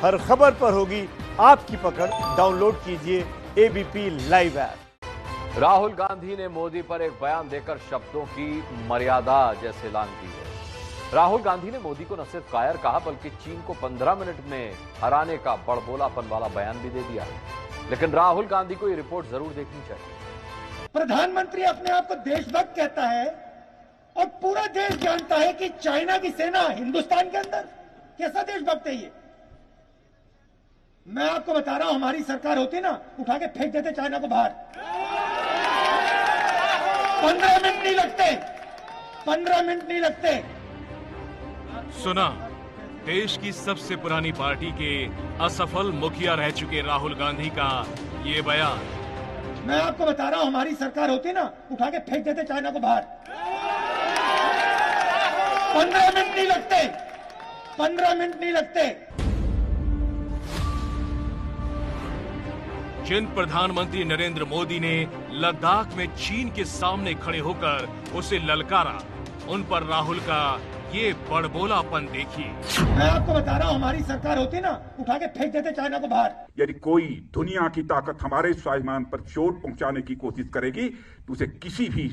हर खबर पर होगी आपकी पकड़। डाउनलोड कीजिए ABP live app. Rahul Gandhi ने मोदी पर एक बयान देकर शब्दों की मर्यादा जैसे लांघ दी है। राहुल गांधी ने मोदी को न सिर्फ कायर कहा बल्कि चीन को 15 मिनट में हराने का बड़बोलापन वाला बयान भी दे दिया है। लेकिन राहुल गांधी को ये रिपोर्ट जरूर देखनी चाहिए। प्रधानमंत्री अपने आप को देशभक्त कहता है और पूरा देश जानता है कि चाइना की सेना हिंदुस्तान के अंदर। कैसा देशभक्त है ये? मैं आपको बता रहा हूं, हमारी सरकार होती ना, उठा के फेंक देते चाइना को बाहर। 15 मिनट नहीं लगते, 15 मिनट नहीं लगते। सुना, देश की सबसे पुरानी पार्टी के असफल मुखिया रह चुके राहुल गांधी का ये बयान। मैं आपको बता रहा हूं, हमारी सरकार होती ना, उठा के फेंक देते चाइना को बाहर। 15 मिनट नहीं लगते, 15 मिनट नहीं लगते। जिन प्रधानमंत्री नरेंद्र मोदी ने लद्दाख में चीन के सामने खड़े होकर उसे ललकारा, उन पर राहुल का ये बड़बोलापन देखिए। मैं आपको बता रहा हूं, हमारी सरकार होती ना, उठा के फेंक देते चाइना को बाहर। यदि कोई दुनिया की ताकत हमारे स्वाभिमान पर चोट पहुंचाने की कोशिश करेगी तो उसे किसी भी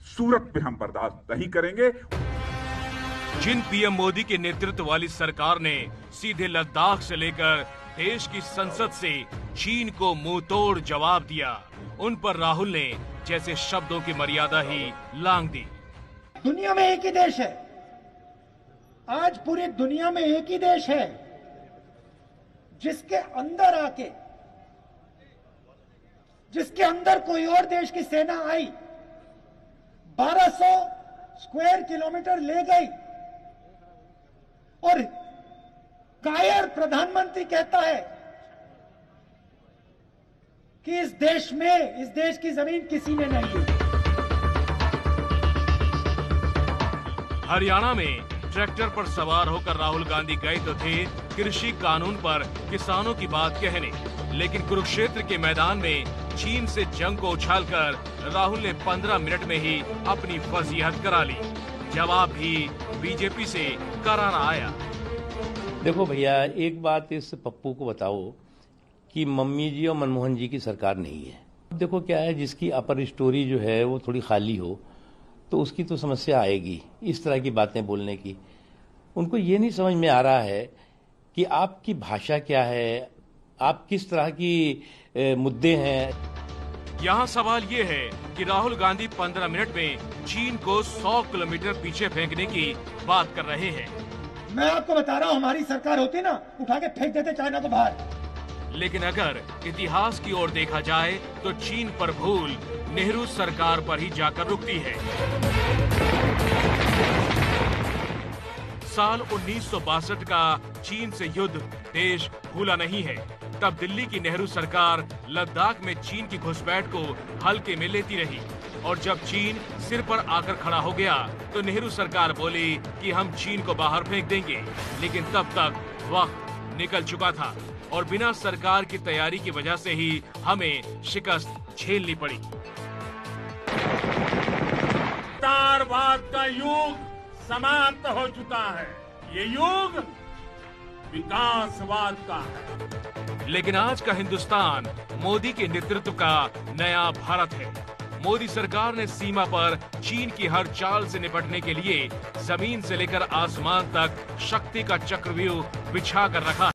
सूरत में हम बर्दाश्त नहीं करेंगे। जिन पीएम मोदी के नेतृत्व वाली सरकार ने सीधे लद्दाख से लेकर देश की संसद से चीन को मुंहतोड़ जवाब दिया, उन पर राहुल ने जैसे शब्दों की मर्यादा ही लांघ दी। दुनिया में एक ही देश है, आज पूरी दुनिया में एक ही देश है जिसके अंदर कोई और देश की सेना आई, 1200 स्क्वायर किलोमीटर ले गई और कायर प्रधानमंत्री कहता है कि इस देश की जमीन किसी ने नहीं ली। हरियाणा में ट्रैक्टर पर सवार होकर राहुल गांधी गए तो थे कृषि कानून पर किसानों की बात कहने, लेकिन कुरुक्षेत्र के मैदान में चीन से जंग को उछालकर राहुल ने 15 मिनट में ही अपनी फजीहत करा ली। जवाब भी बीजेपी से करारा आया। देखो भैया, एक बात इस पप्पू को बताओ कि मम्मी जी और मनमोहन जी की सरकार नहीं है। देखो क्या है, जिसकी अपर स्टोरी जो है वो थोड़ी खाली हो तो उसकी तो समस्या आएगी इस तरह की बातें बोलने की। उनको ये नहीं समझ में आ रहा है कि आपकी भाषा क्या है, आप किस तरह की मुद्दे हैं। यहाँ सवाल ये है कि राहुल गांधी 15 मिनट में चीन को 100 किलोमीटर पीछे फेंकने की बात कर रहे हैं। मैं आपको बता रहा हूं, हमारी सरकार होती ना, उठा के फेंक देते चाइना को बाहर। लेकिन अगर इतिहास की ओर देखा जाए तो चीन पर भूल नेहरू सरकार पर ही जाकर रुकती है। साल 1962 का चीन से युद्ध देश भूला नहीं है। तब दिल्ली की नेहरू सरकार लद्दाख में चीन की घुसपैठ को हल्के में लेती रही और जब चीन सिर पर आकर खड़ा हो गया तो नेहरू सरकार बोली कि हम चीन को बाहर फेंक देंगे। लेकिन तब तक वक्त निकल चुका था और बिना सरकार की तैयारी की वजह से ही हमें शिकस्त झेलनी पड़ी। विस्तारवाद का युग समाप्त हो चुका है, ये युग विकासवाद का है। लेकिन आज का हिंदुस्तान मोदी के नेतृत्व का नया भारत है। मोदी सरकार ने सीमा पर चीन की हर चाल से निपटने के लिए जमीन से लेकर आसमान तक शक्ति का चक्रव्यूह बिछा कर रखा।